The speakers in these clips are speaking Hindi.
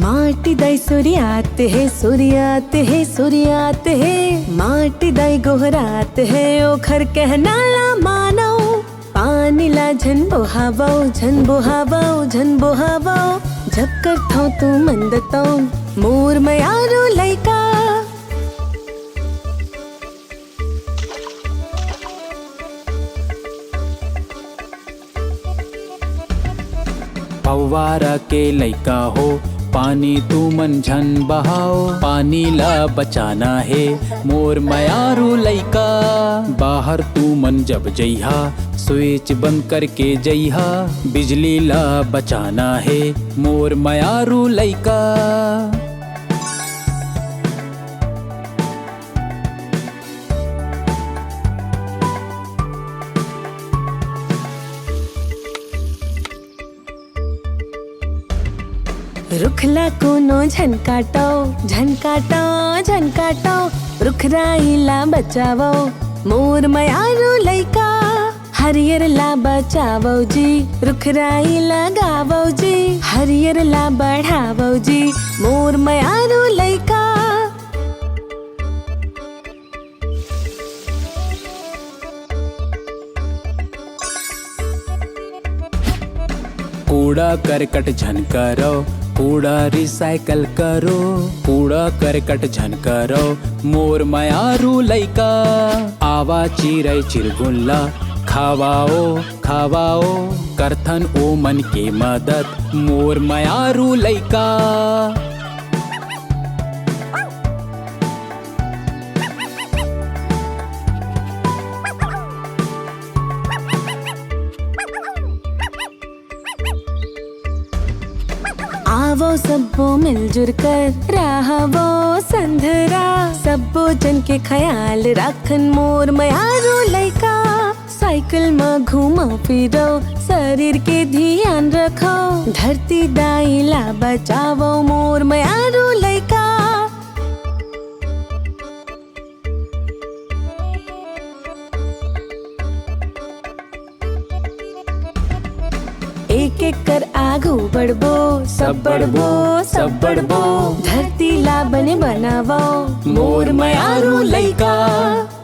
माटी दाई सूर्यात है सूर्यात है सूर्यात है माटी दाई गोहरात है ओखर कहनाला मानो पानी ला झन बोहावो झन बोहावो झन बोहावो जब करथो तू मंदतो मोर मयारो लइका फव्वारा के लइका हो पानी तू मन झन बहाओ पानी ला बचाना है मोर मयारू लइका बाहर तू मन जब जइहा स्विच बंद करके जइहा बिजली ला बचाना है मोर मयारू लइका। रुखला कोनो झनकाटो झनकाटो झनकाटो रुखराईला बचावो मोर मयारो लइका हरियर ला बचावो जी रुखराई लगावो जी हरियर ला बढ़ावो जी मोर मयारो लइका। कूड़ा करकट झन करो कूड़ा रिसाइकल करो कूड़ा करकट झन करो मोर मयारू लइका आवा चिरै चिरगुल्ला खावाओ खावाओ करथन ओ मन के मदद मोर मयारू लइका। आवो सबो मिलजुल कर रहावो संधरा सबो जन के ख्याल राखन मोर मयारो लइका साइकिल में घूमो फिरो शरीर के ध्यान रखो धरती दाई ला बचावो मोर मयारो लइका। एक एक कर आगू बढ़बो सब बढ़बो धरती ला बने बनावो मोर मयारो लइका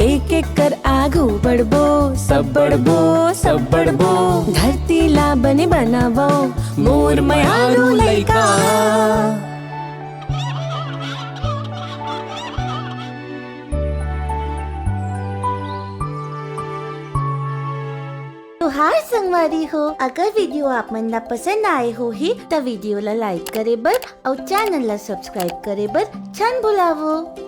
एक एक कर आगू बढ़बो सब बढ़बो धरती ला बने बनावो मोर मयारो लइका। तो हाय संगवारी हो अगर वीडियो आप मन ला पसंद आए हो ही तो वीडियो ला लाइक करे बर और चैनल ला सब्सक्राइब करे बर छन बुलावो।